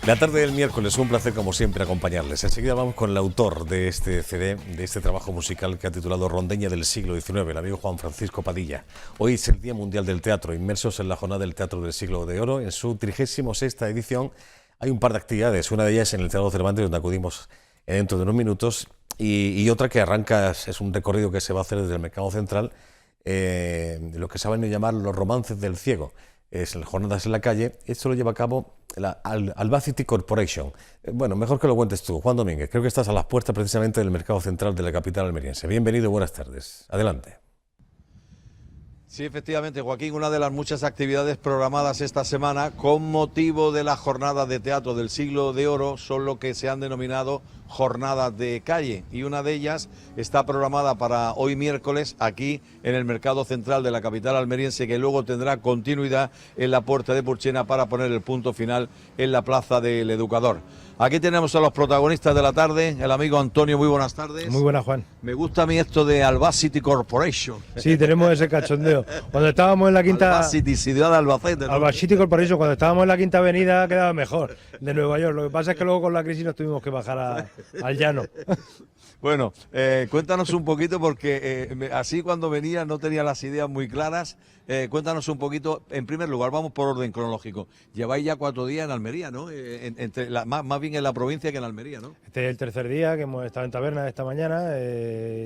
La tarde del miércoles, un placer como siempre acompañarles. Enseguida vamos con el autor de este CD, de este trabajo musical que ha titulado Rondeña del siglo XIX, el amigo Juan Francisco Padilla. Hoy es el Día Mundial del Teatro, inmersos en la jornada del Teatro del Siglo de Oro. En su 36ª edición hay un par de actividades, una de ellas en el Teatro Cervantes, donde acudimos dentro de unos minutos, y otra que arranca, es un recorrido que se va a hacer desde el Mercado Central, lo que se van a llamar los romances del ciego. Es las jornadas en la calle. Esto lo lleva a cabo la Albacity Corporation. Bueno, mejor que lo cuentes tú, Juan Domínguez. Creo que estás a las puertas precisamente del Mercado Central de la capital almeriense. Bienvenido, buenas tardes. Adelante. Sí, efectivamente, Joaquín, una de las muchas actividades programadas esta semana con motivo de la jornada de teatro del Siglo de Oro son lo que se han denominado jornadas de calle, y una de ellas está programada para hoy miércoles aquí en el Mercado Central de la capital almeriense, que luego tendrá continuidad en la Puerta de Purchena para poner el punto final en la Plaza del Educador. Aquí tenemos a los protagonistas de la tarde, el amigo Antonio. Muy buenas tardes. Muy buenas, Juan. Me gusta a mí esto de Albacity Corporation. Sí, tenemos ese cachondeo. Cuando estábamos en la quinta... Albacity, ciudad de Albacete, ¿no? Albacity Corporation, cuando estábamos en la Quinta Avenida quedaba mejor, de Nueva York. Lo que pasa es que luego con la crisis nos tuvimos que bajar al llano. Bueno, cuéntanos un poquito, porque así cuando venía no tenía las ideas muy claras. Cuéntanos un poquito, en primer lugar, vamos por orden cronológico. Lleváis ya 4 días en Almería, ¿no? Más bien en la provincia que en Almería, ¿no? Este es el tercer día que hemos estado en taberna esta mañana,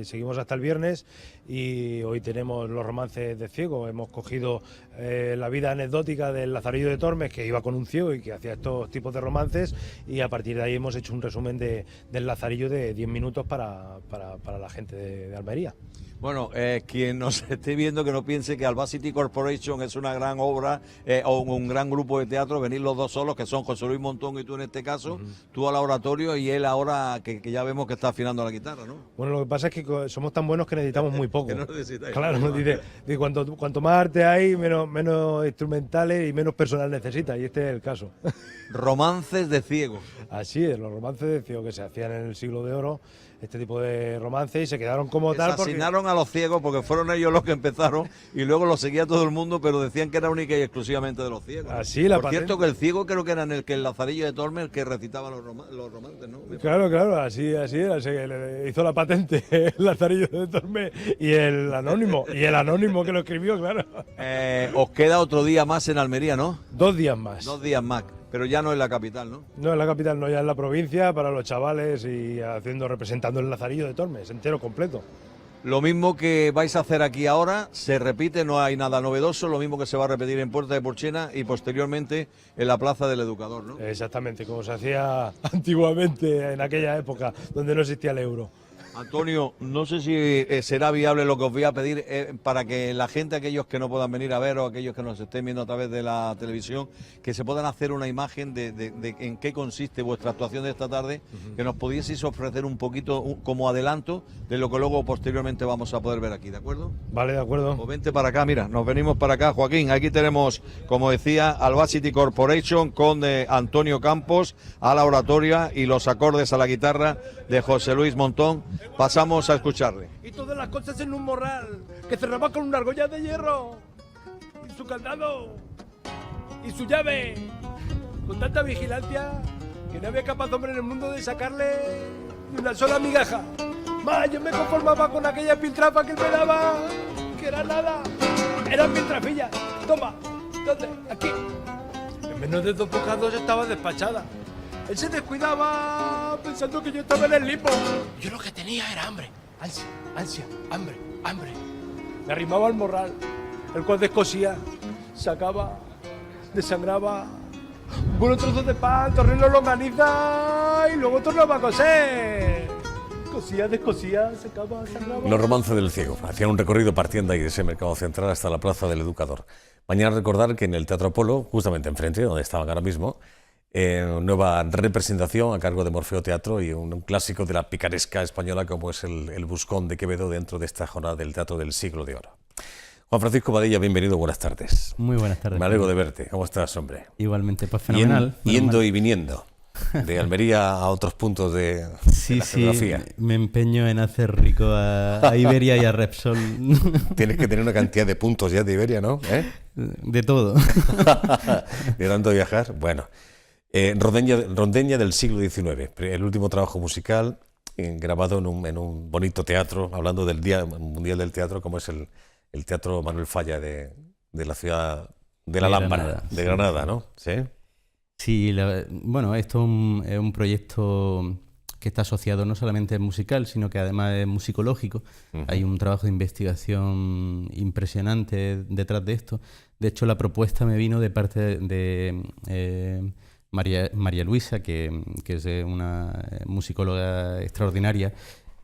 seguimos hasta el viernes y hoy tenemos los romances de ciego. Hemos cogido la vida anecdótica del Lazarillo de Tormes, que iba con un ciego y que hacía estos tipos de romances, y a partir de ahí hemos hecho un resumen del Lazarillo de 10 minutos para la gente de Almería. Bueno, quien nos esté viendo que no piense que Albacity Corporation es una gran obra o un gran grupo de teatro, venir los dos solos, que son José Luis Montón y tú en este caso, tú al oratorio y él ahora que ya vemos que está afinando la guitarra, ¿no? Bueno, lo que pasa es que somos tan buenos que necesitamos muy poco. Que no necesitáis. Claro, dice, cuanto más arte hay, menos instrumentales y menos personal necesita, y este es el caso. Romances de ciego. Así es, los romances de ciego que se hacían en el Siglo de Oro, este tipo de romances, y se quedaron como tal. Asignaron a los ciegos porque fueron ellos los que empezaron y luego lo seguía todo el mundo, pero decían que era única y exclusivamente de los ciegos. Así, Por cierto, que el ciego creo que era el Lazarillo de Tormes el que recitaba los romances, ¿no? Claro, así era, le hizo la patente el Lazarillo de Tormes y el anónimo que lo escribió, claro. Os queda otro día más en Almería, ¿no? 2 días más. 2 días más. Pero ya no en la capital, ¿no? No, en la capital no, ya en la provincia, para los chavales y representando el Lazarillo de Tormes, entero, completo. Lo mismo que vais a hacer aquí ahora, se repite, no hay nada novedoso, lo mismo que se va a repetir en Puerta de Purchena y posteriormente en la Plaza del Educador, ¿no? Exactamente, como se hacía antiguamente en aquella época, donde no existía el euro. Antonio, no sé si será viable lo que os voy a pedir para que la gente, aquellos que no puedan venir a ver o aquellos que nos estén viendo a través de la televisión, que se puedan hacer una imagen de en qué consiste vuestra actuación de esta tarde, que nos pudieseis ofrecer un poquito como adelanto de lo que luego posteriormente vamos a poder ver aquí, ¿de acuerdo? Vale, de acuerdo. Pues vente para acá, mira, nos venimos para acá, Joaquín. Aquí tenemos, como decía, Albacity Corporation con Antonio Campos a la oratoria y los acordes a la guitarra de José Luis Montón. Pasamos a escucharle. Y todas las cosas en un morral que cerraba con una argolla de hierro, y su candado, y su llave, con tanta vigilancia que no había capaz hombre en el mundo de sacarle ni una sola migaja. Más, yo me conformaba con aquella piltrafa que él me daba, que era nada, eran piltrafillas. Toma, ¿dónde? Aquí. En menos de 2 bocados estaba despachada. Él se descuidaba pensando que yo estaba en el lipo. Yo lo que tenía era hambre, ansia, hambre. Me arrimaba al morral, el cual descosía, sacaba, desangraba, buenos trozos de pan, tornillo longaniza y luego tornaba a coser. Cosía, descosía, secaba, sangraba. Los romances del ciego. Hacían un recorrido partiendo ahí de ese Mercado Central hasta la Plaza del Educador. Mañana recordar que en el Teatro Apolo, justamente enfrente, donde estaban ahora mismo, nueva representación a cargo de Morfeo Teatro y un clásico de la picaresca española como es el Buscón de Quevedo dentro de esta jornada del Teatro del Siglo de Oro. Juan Francisco Padilla, bienvenido, buenas tardes. Muy buenas tardes. Me alegro de verte. ¿Cómo estás, hombre? Igualmente, pues fenomenal. Yendo y viniendo. De Almería a otros puntos de la geografía. Me empeño en hacer rico a Iberia y a Repsol. Tienes que tener una cantidad de puntos ya de Iberia, ¿no? De todo. De tanto viajar. Bueno, Rondeña del siglo XIX, el último trabajo musical grabado en un bonito teatro, hablando del Día Mundial del Teatro, como es el Teatro Manuel Falla de la ciudad de la Alhambra, Granada, de sí, Granada, sí. ¿no? Sí. Sí, bueno, esto es un proyecto que está asociado no solamente es musical, sino que además es musicológico. Hay un trabajo de investigación impresionante detrás de esto. De hecho, la propuesta me vino de parte de María Luisa, que es una musicóloga extraordinaria,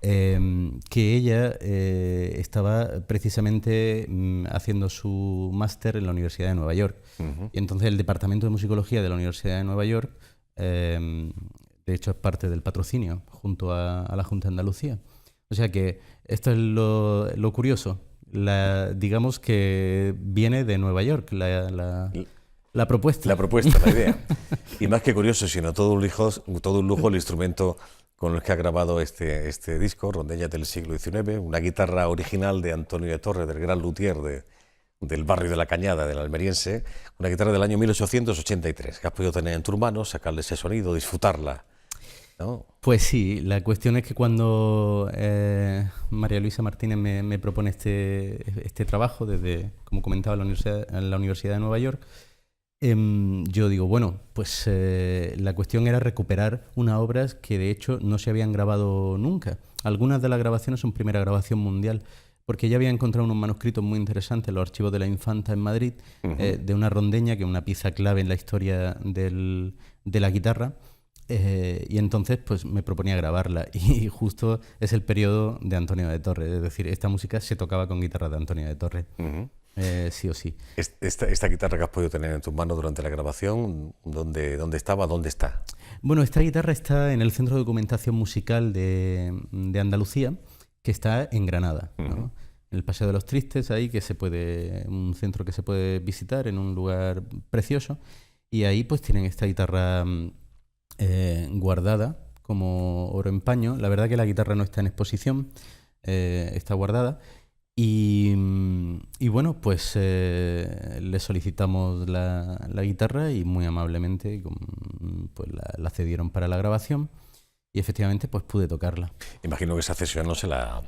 que ella estaba precisamente haciendo su máster en la Universidad de Nueva York. Y entonces el Departamento de Musicología de la Universidad de Nueva York, de hecho, es parte del patrocinio junto a la Junta de Andalucía. O sea que esto es lo curioso. Digamos que viene de Nueva York la propuesta. La propuesta, la idea. Y más que curioso, sino todo un lujo el instrumento con el que ha grabado este disco, Rondeña del siglo XIX, una guitarra original de Antonio de Torre, del gran luthier del barrio de La Cañada, del almeriense, una guitarra del año 1883, que has podido tener en tus manos, sacarle ese sonido, disfrutarla, ¿no? Pues sí, la cuestión es que cuando María Luisa Martínez me propone este trabajo, como comentaba, en la Universidad de Nueva York, yo digo, bueno, pues la cuestión era recuperar unas obras que de hecho no se habían grabado nunca. Algunas de las grabaciones son primera grabación mundial, porque ya había encontrado unos manuscritos muy interesantes en los archivos de la Infanta en Madrid, de una rondeña, que es una pieza clave en la historia de la guitarra, y entonces pues me proponía grabarla, y justo es el periodo de Antonio de Torre, es decir, esta música se tocaba con guitarra de Antonio de Torre. Sí o sí. Esta guitarra que has podido tener en tus manos durante la grabación, ¿dónde estaba? ¿Dónde está? Bueno, esta guitarra está en el Centro de Documentación Musical de Andalucía, que está en Granada, ¿no? En el Paseo de los Tristes, ahí un centro que se puede visitar en un lugar precioso, y ahí pues tienen esta guitarra guardada como oro en paño. La verdad que la guitarra no está en exposición, está guardada. Y bueno, pues le solicitamos la guitarra y muy amablemente pues la cedieron para la grabación, y efectivamente pues pude tocarla. Imagino que esa cesión no se la...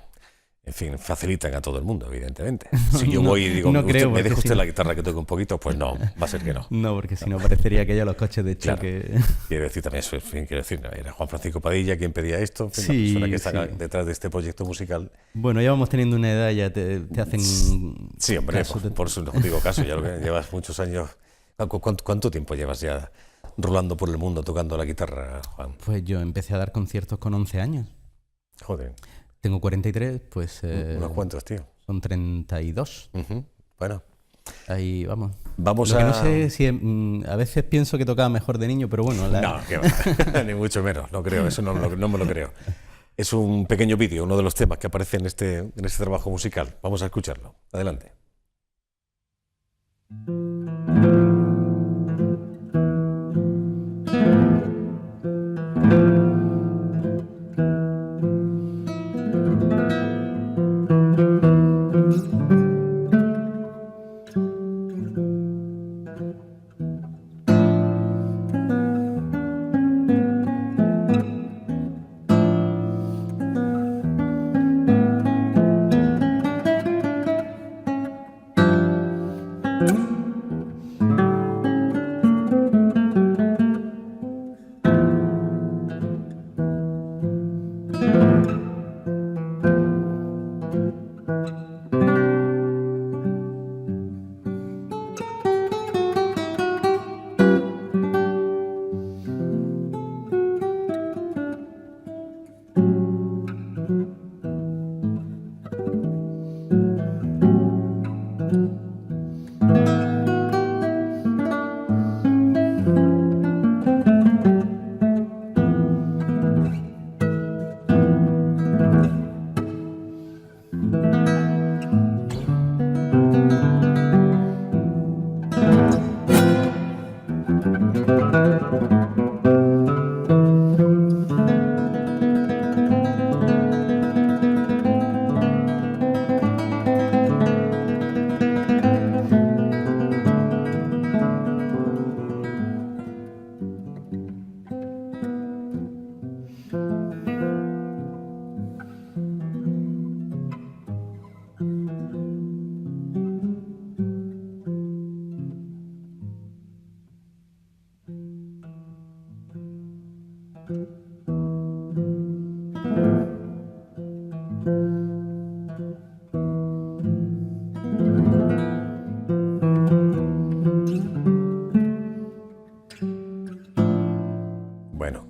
En fin, facilitan a todo el mundo, evidentemente. Si yo voy y digo, no creo, ¿me deja usted si la guitarra que toque un poquito? Pues no, va a ser que no. No, porque si no parecería aquello los coches de Claro. choque. Quiero decir también eso, en fin, era Juan Francisco Padilla quien pedía esto, en fin, Sí, la persona que está sí. detrás de este proyecto musical. Bueno, ya vamos teniendo una edad, ya te hacen Sí, hombre, caso de- por su no digo caso, ya lo que llevas muchos años. ¿Cuánto tiempo llevas ya rolando por el mundo tocando la guitarra, Juan? Pues yo empecé a dar conciertos con 11 años. Joder, Tengo 43, pues unos cuantos, tío. son 32. Bueno, Ahí vamos. vamos Lo que a... no sé si a veces pienso que tocaba mejor de niño, pero bueno. No, que va, ni mucho menos, no creo, eso no me lo creo. Es un pequeño vídeo, uno de los temas que aparece en este trabajo musical. Vamos a escucharlo. Adelante.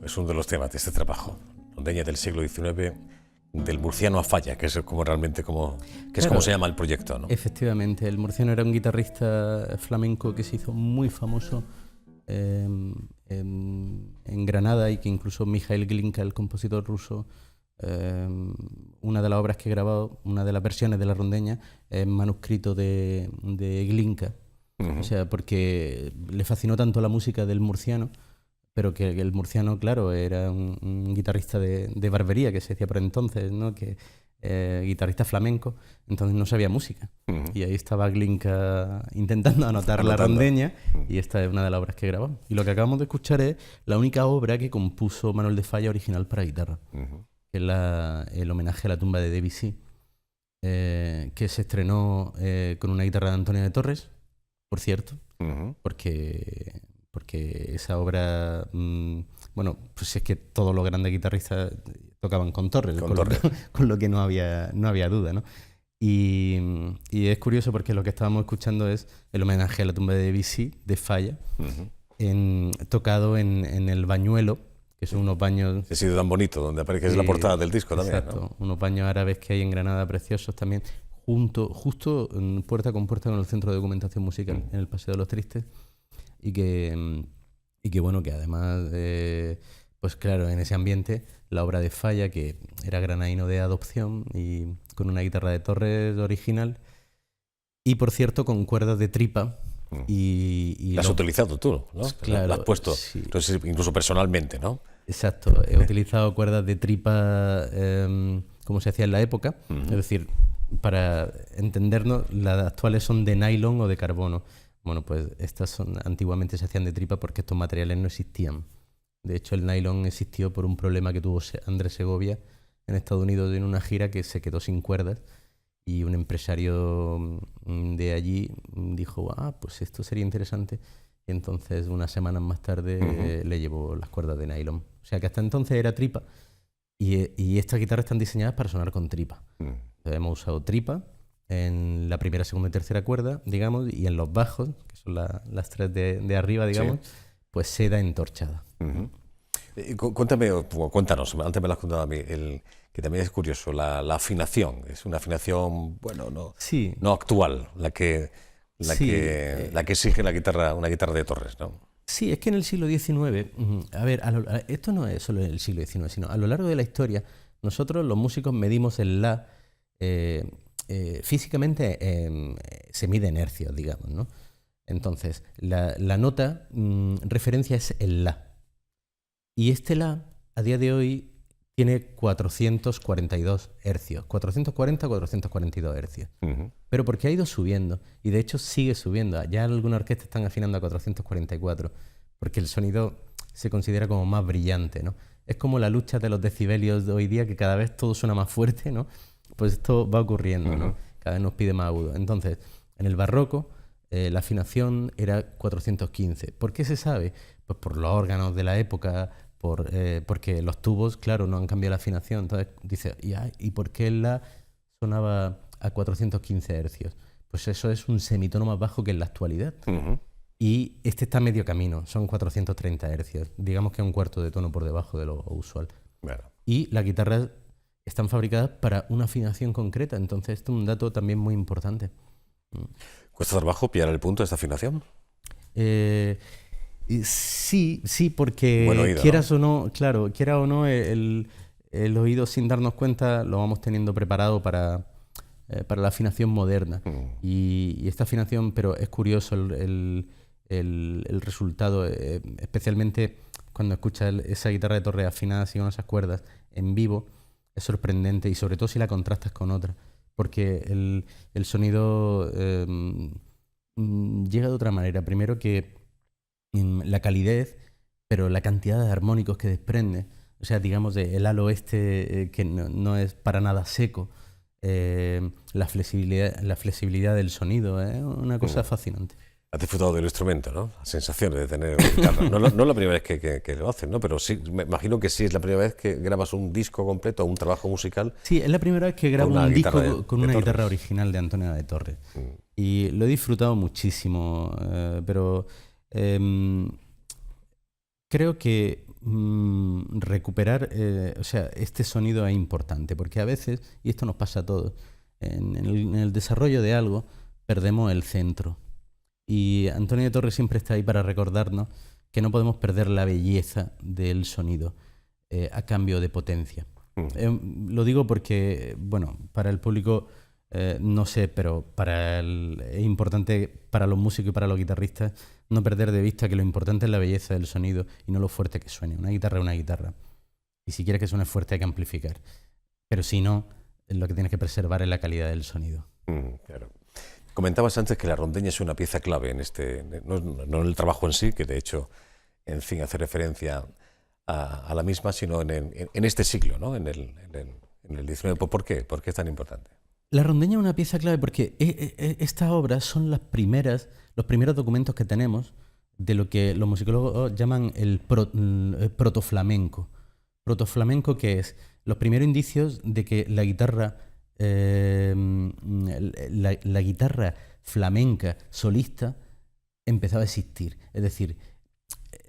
es uno de los temas de este trabajo. Rondeña del siglo XIX, del murciano a Falla, que es como realmente como, que es Claro, como se llama el proyecto, ¿no? Efectivamente, el murciano era un guitarrista flamenco que se hizo muy famoso en Granada y que incluso Mikhail Glinka, el compositor ruso, una de las obras que he grabado, una de las versiones de la rondeña, es manuscrito de Glinka. O sea, porque le fascinó tanto la música del murciano, pero que el murciano, claro, era un guitarrista de barbería, que se decía por entonces, ¿no? Que guitarrista flamenco, entonces no sabía música. Y ahí estaba Glinka intentando anotar la rondeña, y esta es una de las obras que grabamos. Y lo que acabamos de escuchar es la única obra que compuso Manuel de Falla original para guitarra, que es el homenaje a la tumba de Debussy, que se estrenó con una guitarra de Antonio de Torres, por cierto, porque esa obra, bueno, pues es que todos los grandes guitarristas tocaban con Torres, con lo que no había duda, ¿no? Y es curioso porque lo que estábamos escuchando es el homenaje a la tumba de Debussy, de Falla, tocado en el Bañuelo, que son unos baños... Ese sitio tan bonito, donde aparece es la portada del disco también, exacto, ¿no? Unos baños árabes que hay en Granada preciosos también, justo puerta con puerta con el Centro de Documentación Musical, en el Paseo de los Tristes, y que bueno, que además, pues claro, en ese ambiente, la obra de Falla, que era granadino de adopción y con una guitarra de Torres original, y por cierto con cuerdas de tripa. La has utilizado tú, ¿no? Claro, la has puesto, sí. Entonces, incluso personalmente, ¿no? Exacto, he utilizado cuerdas de tripa como se hacía en la época, es decir, para entendernos, las actuales son de nylon o de carbono. Bueno, pues estas antiguamente se hacían de tripa porque estos materiales no existían. De hecho, el nylon existió por un problema que tuvo Andrés Segovia en Estados Unidos en una gira, que se quedó sin cuerdas, y un empresario de allí dijo, pues esto sería interesante. Y entonces, unas semanas más tarde, le llevó las cuerdas de nylon. O sea que hasta entonces era tripa, y estas guitarras están diseñadas para sonar con tripa. Entonces, hemos usado tripa en la primera, segunda y tercera cuerda, digamos, y en los bajos, que son las tres de arriba, digamos, pues seda entorchada. Cuéntame, o cuéntanos, antes me lo has contado a mí, que también es curioso, la afinación. Es una afinación, bueno, no actual, la que exige una guitarra de Torres, ¿no? Sí, es que en el siglo XIX, a ver, esto no es solo en el siglo XIX, sino a lo largo de la historia, nosotros los músicos medimos el la, físicamente se mide en hercios, digamos, ¿no? Entonces, la nota referencia es el la. Y este la, a día de hoy, tiene 442 hercios, 440 o 442 hercios. Pero porque ha ido subiendo, y de hecho sigue subiendo. Ya algunas orquestas están afinando a 444, porque el sonido se considera como más brillante, ¿no? Es como la lucha de los decibelios de hoy día, que cada vez todo suena más fuerte, ¿no? Pues esto va ocurriendo, ¿no? Cada vez nos pide más agudo. Entonces, en el barroco, la afinación era 415. ¿Por qué se sabe? Pues por los órganos de la época, porque los tubos, claro, no han cambiado la afinación. Entonces dice, ¿y por qué la sonaba a 415 hercios? Pues eso es un semitono más bajo que en la actualidad. Y este está a medio camino, son 430 hercios. Digamos que es un cuarto de tono por debajo de lo usual. Bueno. Y las guitarras están fabricadas para una afinación concreta. Entonces esto es un dato también muy importante. ¿Cuesta trabajo pillar el punto de esta afinación? Sí, porque buen oído, quieras o no, claro, quiera o no, el oído, sin darnos cuenta, lo vamos teniendo preparado para la afinación moderna. Y esta afinación, pero es curioso el resultado, especialmente cuando escuchas esa guitarra de Torres afinada así con esas cuerdas en vivo, es sorprendente, y sobre todo si la contrastas con otra, porque el sonido llega de otra manera. Primero que la calidez, pero la cantidad de armónicos que desprende, o sea, digamos, el halo que no es para nada seco, la flexibilidad del sonido, es una cosa fascinante. Has disfrutado del instrumento, ¿no? La sensación de tener una guitarra. No es la primera vez que lo haces, ¿no? Pero sí, me imagino que sí es la primera vez que grabas un disco completo, un trabajo musical. Sí, es la primera vez que grabo un disco con una guitarra original de Antonio de Torres. Y lo he disfrutado muchísimo, pero creo que recuperar, o sea, este sonido es importante, porque a veces, y esto nos pasa a todos, en el desarrollo de algo perdemos el centro. Y Antonio de Torres siempre está ahí para recordarnos que no podemos perder la belleza del sonido a cambio de potencia. Lo digo porque, bueno, para el público, no sé, pero es importante para los músicos y para los guitarristas no perder de vista que lo importante es la belleza del sonido y no lo fuerte que suene. Una guitarra es una guitarra. Y si quieres que suene fuerte hay que amplificar. Pero si no, lo que tienes que preservar es la calidad del sonido. Claro. Comentabas antes que la rondeña es una pieza clave en no en el trabajo en sí, que de hecho, en fin, hace referencia a la misma, sino en este siglo, ¿no? En el XIX. ¿Por qué? ¿Por qué es tan importante? La rondeña es una pieza clave porque estas obras son los primeros documentos que tenemos de lo que los musicólogos llaman el protoflamenco. Protoflamenco, que es los primeros indicios de que la guitarra flamenca solista empezaba a existir. Es decir,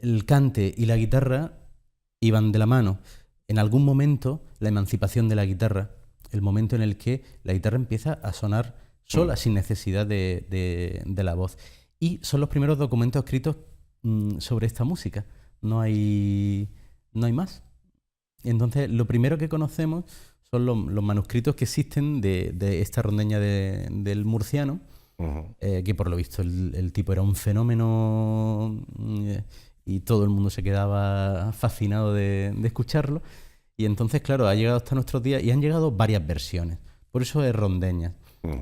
el cante y la guitarra iban de la mano. En algún momento, la emancipación de la guitarra, el momento en el que la guitarra empieza a sonar sola, sin necesidad de la voz. Y son los primeros documentos escritos sobre esta música. No hay más. Entonces, lo primero que conocemos son los manuscritos que existen de esta rondeña del murciano, que por lo visto el tipo era un fenómeno y todo el mundo se quedaba fascinado de escucharlo. Y entonces, claro, ha llegado hasta nuestros días y han llegado varias versiones. Por eso es rondeña.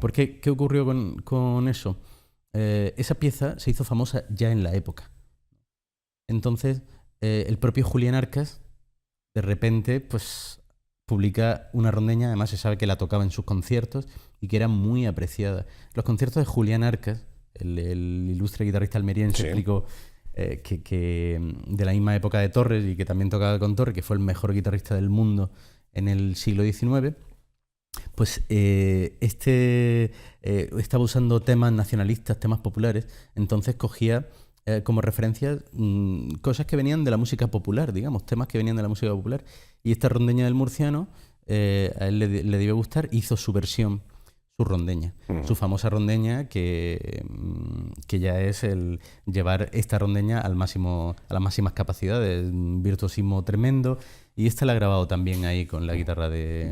Porque, ¿qué ocurrió con eso? Esa pieza se hizo famosa ya en la época. Entonces, el propio Julián Arcas, de repente, pues publica una rondeña, además se sabe que la tocaba en sus conciertos y que era muy apreciada. Los conciertos de Julián Arcas, el ilustre guitarrista almeriense, sí, explicó que de la misma época de Torres y que también tocaba con Torres, que fue el mejor guitarrista del mundo en el siglo XIX, pues estaba usando temas nacionalistas, temas populares, entonces cogía como referencias cosas que venían de la música popular, digamos, temas que venían de la música popular. Y esta rondeña del murciano a él le debió gustar, hizo su versión, su rondeña, su famosa rondeña que ya es el llevar esta rondeña a las máximas capacidades, un virtuosismo tremendo, y esta la ha grabado también ahí con la guitarra de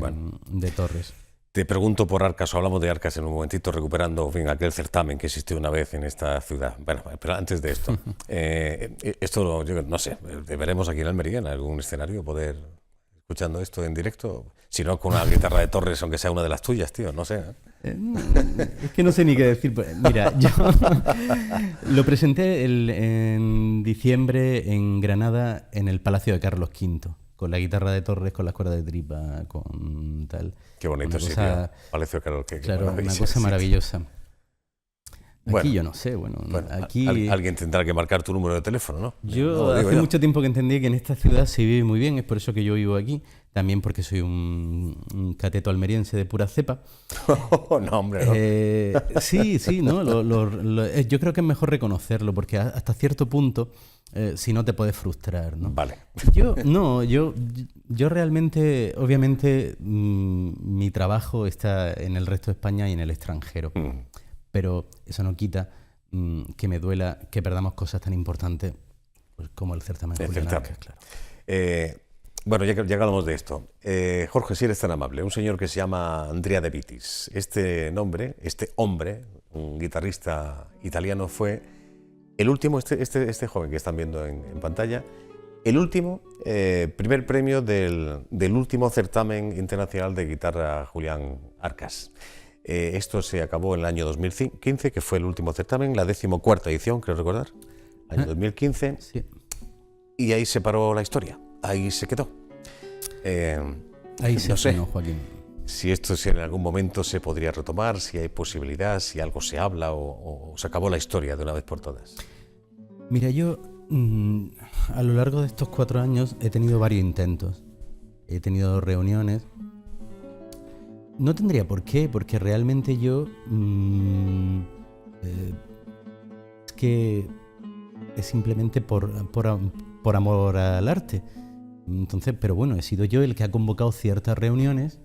Torres. Te pregunto por Arcas, o hablamos de Arcas en un momentito, recuperando aquel certamen que existió una vez en esta ciudad. Bueno, pero antes de esto, esto yo no sé, veremos aquí en Almería, en algún escenario, poder escuchando esto en directo, si no con una guitarra de Torres, aunque sea una de las tuyas, tío, no sé. Es que no sé ni qué decir. Mira, yo lo presenté en diciembre en Granada, en el Palacio de Carlos V, con la guitarra de Torres, con las cuerdas de tripa, con tal. Qué bonito sitio, Palacio de Carlos V. Claro, una cosa maravillosa. Aquí yo no sé, aquí... Alguien tendrá que marcar tu número de teléfono, ¿no? Yo hace mucho tiempo que entendí que en esta ciudad se vive muy bien, es por eso que yo vivo aquí, también porque soy un cateto almeriense de pura cepa. No, hombre, no. Sí, ¿no? Yo creo que es mejor reconocerlo, porque hasta cierto punto, si no, te puedes frustrar, ¿no? Vale. Yo realmente, obviamente, mi trabajo está en el resto de España y en el extranjero. Pero eso no quita que me duela que perdamos cosas tan importantes pues, como el certamen Julián Arcas, claro. Bueno, ya que hablamos de esto, Jorge, si eres tan amable, un señor que se llama Andrea De Vitis. Este hombre, un guitarrista italiano, fue el último, este joven que están viendo en pantalla, el último, primer premio del último certamen internacional de guitarra Julián Arcas. Esto se acabó en el año 2015, que fue el último certamen, la 14ª edición, creo recordar, año 2015, sí. Y ahí se paró la historia, ahí se quedó. Ahí se frenó, Joaquín. Si en algún momento se podría retomar, si hay posibilidad, si algo se habla o se acabó la historia de una vez por todas. Mira, yo a lo largo de estos 4 años he tenido varios intentos, he tenido reuniones. No tendría por qué, porque realmente yo es que es simplemente por por amor al arte. Entonces, pero bueno, he sido yo el que ha convocado ciertas reuniones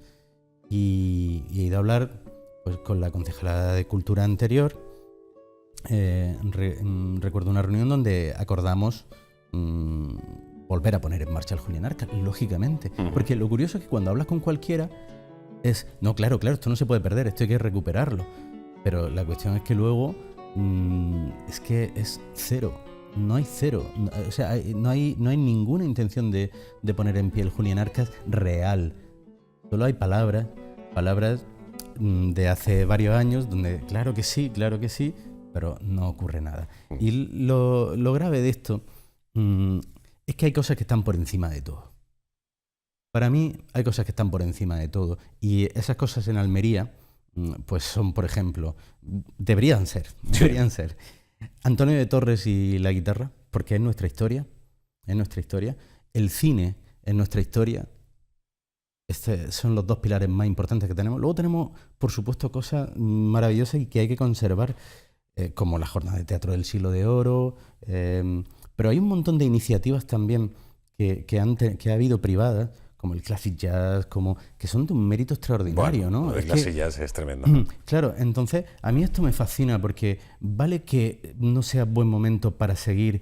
y he ido a hablar pues, con la concejala de Cultura anterior. Recuerdo una reunión donde acordamos volver a poner en marcha el Julián Arcas, lógicamente. Porque lo curioso es que cuando hablas con cualquiera es, no, claro, esto no se puede perder, esto hay que recuperarlo. Pero la cuestión es que luego es que es cero. No hay cero, o sea, no hay ninguna intención de poner en pie el Julián Arcas real. Solo hay palabras de hace varios años donde claro que sí, pero no ocurre nada. Y lo grave de esto es que hay cosas que están por encima de todo. Para mí hay cosas que están por encima de todo y esas cosas en Almería pues son, por ejemplo, deberían ser Antonio de Torres y la guitarra, porque es nuestra historia. El cine es nuestra historia. Son los dos pilares más importantes que tenemos. Luego tenemos, por supuesto, cosas maravillosas y que hay que conservar, como la Jornada de Teatro del Siglo de Oro. Pero hay un montón de iniciativas también que ha habido privadas, como el Classic Jazz, que son de un mérito extraordinario, bueno, ¿no? El Classic Jazz es tremendo. Claro, entonces a mí esto me fascina porque vale que no sea buen momento para seguir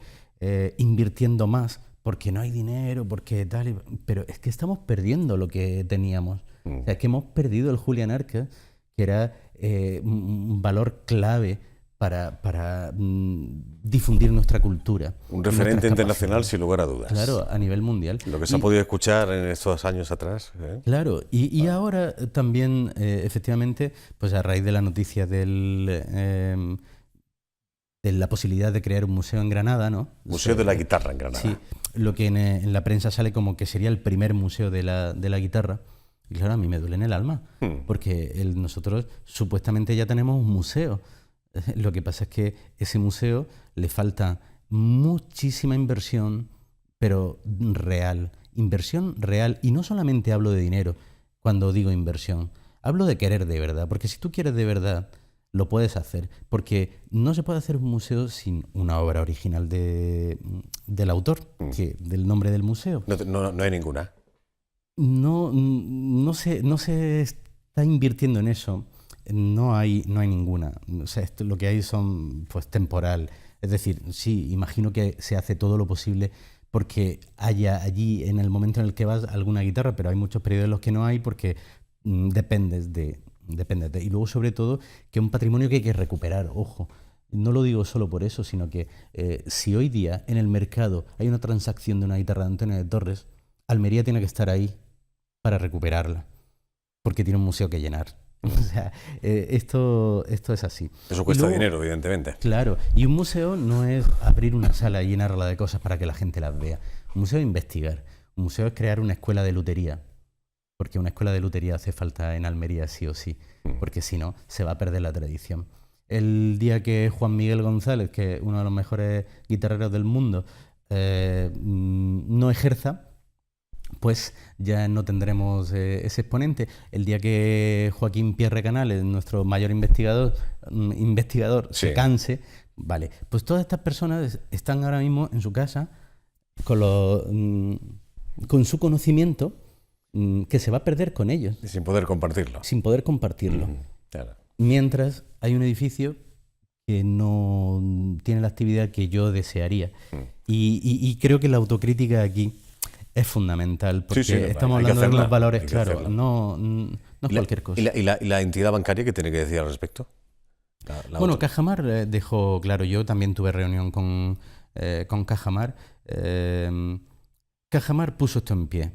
invirtiendo más, porque no hay dinero, porque tal, pero es que estamos perdiendo lo que teníamos. O sea, es que hemos perdido el Julián Arcas, que era un valor clave para difundir nuestra cultura. Un referente internacional sin lugar a dudas. Claro, a nivel mundial. Lo que se ha podido escuchar en estos años atrás. Claro, y ahora también, efectivamente, pues a raíz de la noticia de la posibilidad de crear un museo en Granada, ¿no? Museo de la Guitarra en Granada. Sí, lo que en la prensa sale como que sería el primer museo de la guitarra. Y claro, a mí me duele en el alma, porque nosotros supuestamente ya tenemos un museo. Lo que pasa es que ese museo le falta muchísima inversión, pero real. Inversión real. Y no solamente hablo de dinero cuando digo inversión. Hablo de querer de verdad. Porque si tú quieres de verdad, lo puedes hacer. Porque no se puede hacer un museo sin una obra original del autor, del nombre del museo. No hay ninguna. No se está invirtiendo en eso. No hay ninguna. O sea, lo que hay son pues temporal. Es decir, sí, imagino que se hace todo lo posible porque haya allí en el momento en el que vas alguna guitarra, pero hay muchos periodos en los que no hay porque dependes de. Y luego, sobre todo, que es un patrimonio que hay que recuperar. Ojo, no lo digo solo por eso, sino que si hoy día en el mercado hay una transacción de una guitarra de Antonio de Torres, Almería tiene que estar ahí para recuperarla, porque tiene un museo que llenar. O sea, esto es así. Eso cuesta dinero, evidentemente. Claro, y un museo no es abrir una sala y llenarla de cosas para que la gente las vea. Un museo es investigar. Un museo es crear una escuela de lutería. Porque una escuela de lutería hace falta en Almería sí o sí. Porque si no, se va a perder la tradición. El día que Juan Miguel González, que es uno de los mejores guitarreros del mundo, no ejerza, pues ya no tendremos ese exponente. El día que Joaquín Pierre Canales, nuestro mayor investigador sí, se canse, vale, pues todas estas personas están ahora mismo en su casa con su conocimiento que se va a perder con ellos. Y sin poder compartirlo. Claro. Mientras hay un edificio que no tiene la actividad que yo desearía. Y creo que la autocrítica aquí es fundamental, porque estamos hablando de unos valores, claro, no es cualquier cosa. ¿Y la entidad bancaria qué tiene que decir al respecto? Bueno, Cajamar dejó claro, yo también tuve reunión con Cajamar. Cajamar puso esto en pie.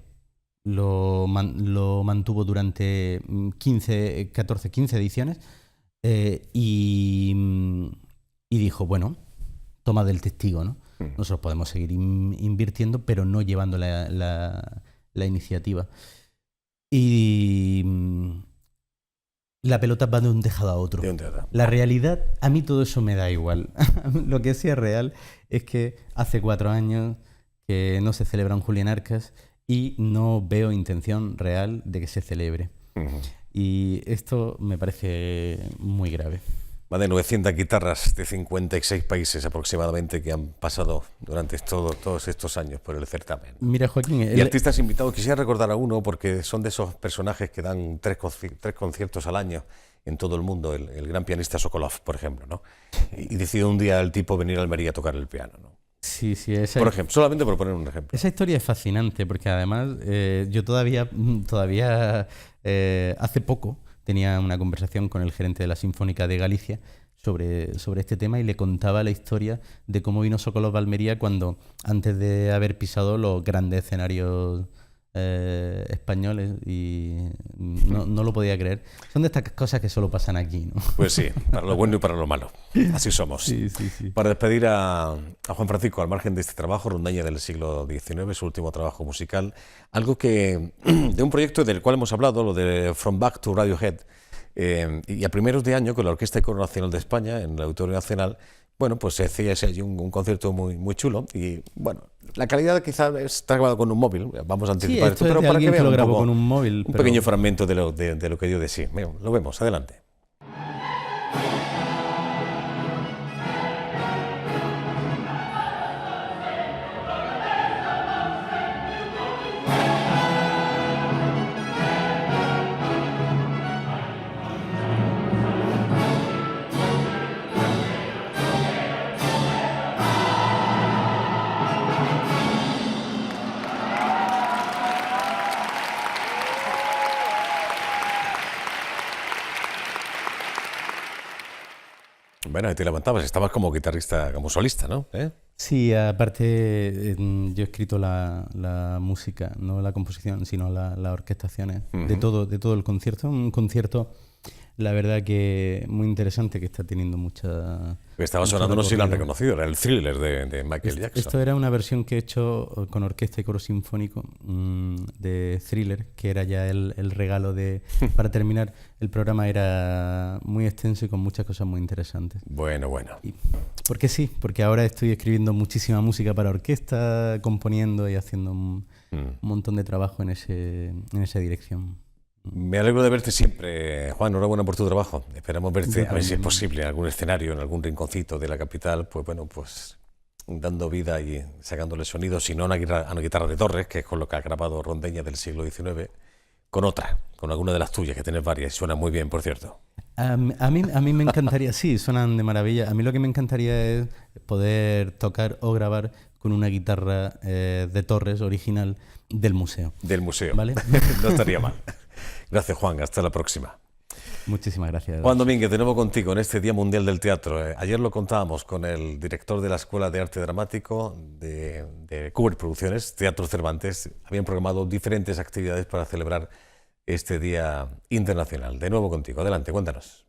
Lo mantuvo durante 15 ediciones y dijo, bueno, toma del testigo, ¿no? Nosotros podemos seguir invirtiendo, pero no llevando la iniciativa. Y la pelota va de un tejado a otro. La realidad, a mí todo eso me da igual. Lo que sí es real es que hace 4 años que no se celebra un Julián Arcas y no veo intención real de que se celebre. Y esto me parece muy grave. Más de 900 guitarras de 56 países aproximadamente que han pasado durante todos estos años por el certamen. Mira, Joaquín... Y artistas invitados, quisiera recordar a uno porque son de esos personajes que dan tres conciertos al año en todo el mundo, el gran pianista Sokolov, por ejemplo, ¿no? Y decide un día el tipo venir a Almería a tocar el piano, ¿no? Sí, por ejemplo, solamente por poner un ejemplo. Esa historia es fascinante porque además yo todavía hace poco tenía una conversación con el gerente de la Sinfónica de Galicia sobre este tema y le contaba la historia de cómo vino Sokolov a Almería cuando, antes de haber pisado los grandes escenarios españoles, y no lo podía creer. Son de estas cosas que solo pasan aquí, ¿no? Pues sí, para lo bueno y para lo malo. Así somos. Sí. Para despedir a Juan Francisco, al margen de este trabajo, Rondeña del siglo XIX, su último trabajo musical, algo que de un proyecto del cual hemos hablado, lo de From Back to Radiohead, y a primeros de año con la Orquesta y Coro Nacional de España, en el Auditorio Nacional, bueno, pues se hacía allí un concierto muy chulo y, bueno, la calidad quizás está grabado con un móvil, vamos a anticipar esto, pero para que vean un pequeño fragmento de lo que dio de sí. Lo vemos, adelante. Bueno, ahí te levantabas, estabas como guitarrista, como solista, ¿no? Sí, aparte yo he escrito la música, no la composición, sino las orquestaciones de todo el concierto. Un concierto, la verdad que muy interesante, que está teniendo mucha... Estaba sonando, no sé si lo han reconocido, era el Thriller de Michael Jackson. Esto era una versión que he hecho con orquesta y coro sinfónico de Thriller, que era ya el regalo para terminar. El programa era muy extenso y con muchas cosas muy interesantes. Bueno. Porque sí, porque ahora estoy escribiendo muchísima música para orquesta, componiendo y haciendo un montón de trabajo en esa dirección. Me alegro de verte siempre, Juan, enhorabuena por tu trabajo. Esperamos verte, a ver si es posible, en algún escenario, en algún rinconcito de la capital, pues bueno, pues dando vida y sacándole sonido, si no a una guitarra de Torres, que es con lo que ha grabado Rondeña del siglo XIX, con alguna de las tuyas, que tienes varias, y suenan muy bien, por cierto. A mí me encantaría, sí, suenan de maravilla. A mí lo que me encantaría es poder tocar o grabar con una guitarra de Torres original del museo. Del museo, ¿vale? No estaría mal. Gracias, Juan, hasta la próxima. Muchísimas gracias. Juan Domínguez, de nuevo contigo en este Día Mundial del Teatro. Ayer lo contábamos con el director de la Escuela de Arte Dramático de Qubert Producciones, Teatro Cervantes. Habían programado diferentes actividades para celebrar este Día Internacional. De nuevo contigo, adelante, cuéntanos.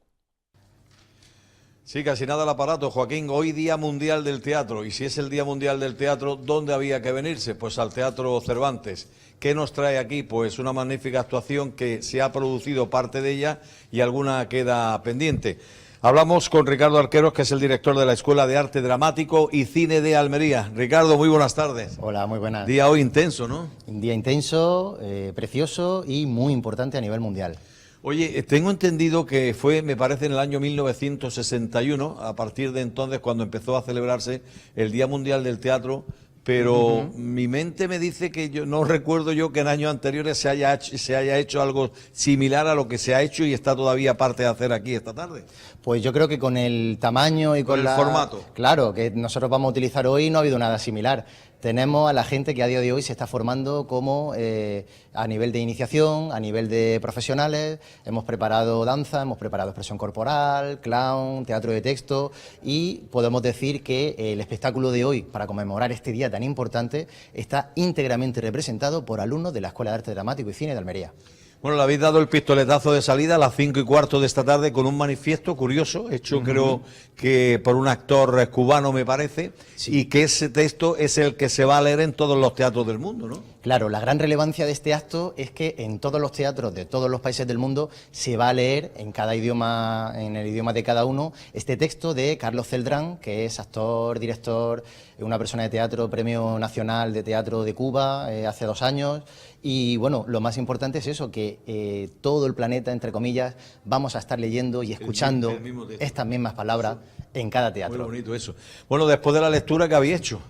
Sí, casi nada al aparato, Joaquín. Hoy Día Mundial del Teatro. Y si es el Día Mundial del Teatro, ¿dónde había que venirse? Pues al Teatro Cervantes. ¿Qué nos trae aquí? Pues una magnífica actuación que se ha producido parte de ella y alguna queda pendiente. Hablamos con Ricardo Arqueros, que es el director de la Escuela de Arte Dramático y Cine de Almería. Ricardo, muy buenas tardes. Hola, muy buenas. Día hoy intenso, ¿no? Un día intenso, precioso y muy importante a nivel mundial. Oye, tengo entendido que fue, me parece, en el año 1961, a partir de entonces, cuando empezó a celebrarse el Día Mundial del Teatro, pero mi mente me dice que yo no recuerdo yo que en años anteriores se haya hecho algo similar a lo que se ha hecho y está todavía parte de hacer aquí esta tarde. Pues yo creo que con el tamaño y con el formato. Claro, que nosotros vamos a utilizar hoy no ha habido nada similar. Tenemos a la gente que a día de hoy se está formando como a nivel de iniciación, a nivel de profesionales. Hemos preparado danza, hemos preparado expresión corporal, clown, teatro de texto y podemos decir que el espectáculo de hoy, para conmemorar este día tan importante, está íntegramente representado por alumnos de la Escuela de Arte Dramático y Cine de Almería. Bueno, le habéis dado el pistoletazo de salida a las 5:15 de esta tarde con un manifiesto curioso, hecho creo que por un actor cubano, me parece, sí. Y que ese texto es el que se va a leer en todos los teatros del mundo, ¿no? Claro, la gran relevancia de este acto es que en todos los teatros de todos los países del mundo se va a leer en cada idioma, en el idioma de cada uno, este texto de Carlos Celdrán, que es actor, director, una persona de teatro, Premio Nacional de Teatro de Cuba hace 2 años. Y bueno, lo más importante es eso, que que todo el planeta, entre comillas, vamos a estar leyendo y escuchando estas mismas palabras en cada teatro. Muy bonito eso. Bueno, después de la lectura, ¿qué habéis hecho?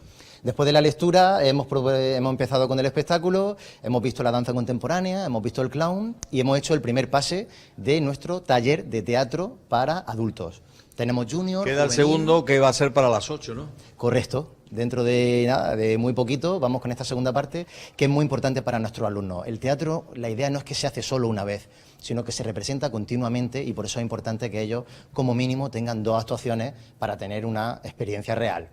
Después de la lectura hemos empezado con el espectáculo, hemos visto la danza contemporánea, hemos visto el clown y hemos hecho el primer pase de nuestro taller de teatro para adultos. Tenemos junior, queda el juvenil. segundo, que va a ser para las 8, ¿no? Correcto. Dentro de nada, de muy poquito, vamos con esta segunda parte, que es muy importante para nuestros alumnos. El teatro, la idea no es que se hace solo una vez, sino que se representa continuamente y por eso es importante que ellos, como mínimo, tengan 2 actuaciones para tener una experiencia real.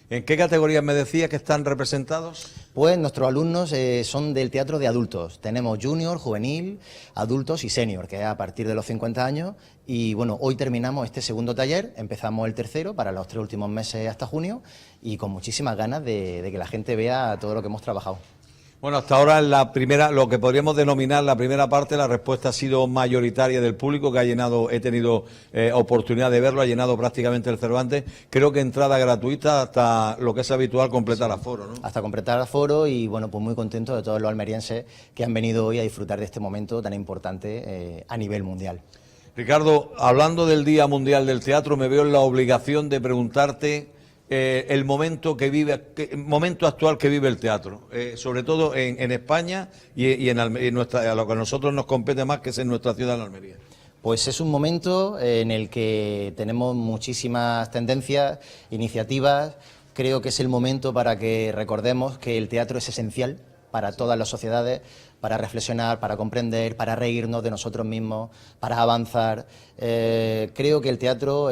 ¿En qué categorías me decías que están representados? Pues nuestros alumnos son del teatro de adultos. Tenemos junior, juvenil, adultos y senior, que es a partir de los 50 años. Y bueno, hoy terminamos este segundo taller, empezamos el tercero para los 3 últimos meses hasta junio y con muchísimas ganas de que la gente vea todo lo que hemos trabajado. Bueno, hasta ahora en la primera, lo que podríamos denominar la primera parte, la respuesta ha sido mayoritaria del público, que ha llenado, he tenido oportunidad de verlo, ha llenado prácticamente el Cervantes. Creo que entrada gratuita hasta lo que es habitual, completar aforo, ¿no? Hasta completar aforo y bueno, pues muy contento de todos los almerienses que han venido hoy a disfrutar de este momento tan importante a nivel mundial. Ricardo, hablando del Día Mundial del Teatro, me veo en la obligación de preguntarte el momento momento actual que vive el teatro, sobre todo en España y en a lo que a nosotros nos compete más, que es en nuestra ciudad de Almería. Pues es un momento en el que tenemos muchísimas tendencias, iniciativas. Creo que es el momento para que recordemos que el teatro es esencial para todas las sociedades, para reflexionar, para comprender, para reírnos de nosotros mismos, para avanzar. Creo que el teatro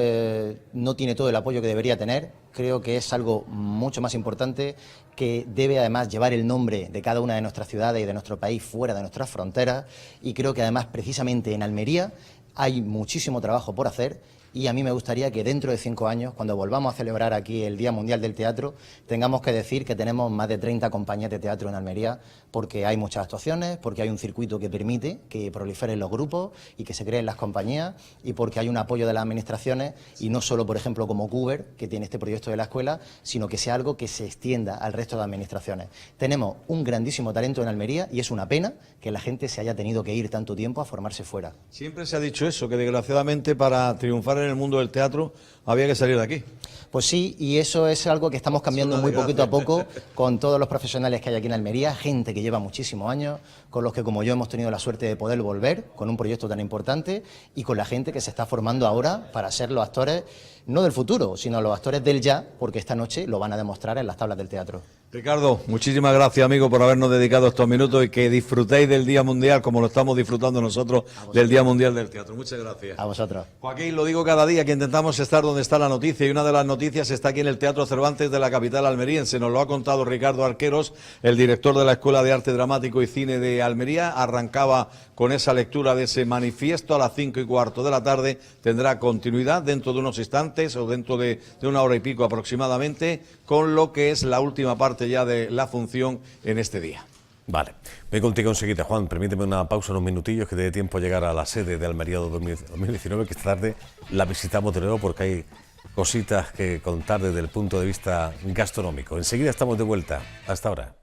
no tiene todo el apoyo que debería tener. Creo que es algo mucho más importante, que debe además llevar el nombre de cada una de nuestras ciudades y de nuestro país fuera de nuestras fronteras. Y creo que además precisamente en Almería hay muchísimo trabajo por hacer. Y a mí me gustaría que dentro de 5 años, cuando volvamos a celebrar aquí el Día Mundial del Teatro, tengamos que decir que tenemos más de 30 compañías de teatro en Almería, porque hay muchas actuaciones, porque hay un circuito que permite que proliferen los grupos y que se creen las compañías, y porque hay un apoyo de las administraciones, y no solo, por ejemplo, como Cuber, que tiene este proyecto de la escuela, sino que sea algo que se extienda al resto de administraciones. Tenemos un grandísimo talento en Almería y es una pena que la gente se haya tenido que ir tanto tiempo a formarse fuera. Siempre se ha dicho eso, que desgraciadamente para triunfar en el mundo del teatro había que salir de aquí. Pues sí, y eso es algo que estamos cambiando muy poquito a poco con todos los profesionales que hay aquí en Almería, gente que lleva muchísimos años, con los que como yo hemos tenido la suerte de poder volver con un proyecto tan importante y con la gente que se está formando ahora para ser los actores, no del futuro, sino los actores del ya, porque esta noche lo van a demostrar en las tablas del teatro. Ricardo, muchísimas gracias, amigo, por habernos dedicado estos minutos y que disfrutéis del Día Mundial como lo estamos disfrutando nosotros del Día Mundial del Teatro. Muchas gracias. A vosotros. Joaquín, lo digo cada día, que intentamos estar donde está la noticia, y una de las noticias está aquí en el Teatro Cervantes de la capital almeriense. Nos lo ha contado Ricardo Arqueros, el director de la Escuela de Arte Dramático y Cine de Almería. Arrancaba con esa lectura de ese manifiesto a las 5:15 de la tarde. Tendrá continuidad dentro de unos instantes o dentro de 1 hora y pico aproximadamente, con lo que es la última parte ya de la función en este día. Vale, voy contigo enseguida, Juan. Permíteme una pausa, unos minutillos, que te dé tiempo a llegar a la sede de Almería 2019, que esta tarde la visitamos de nuevo porque hay cositas que contar desde el punto de vista gastronómico. Enseguida estamos de vuelta. Hasta ahora.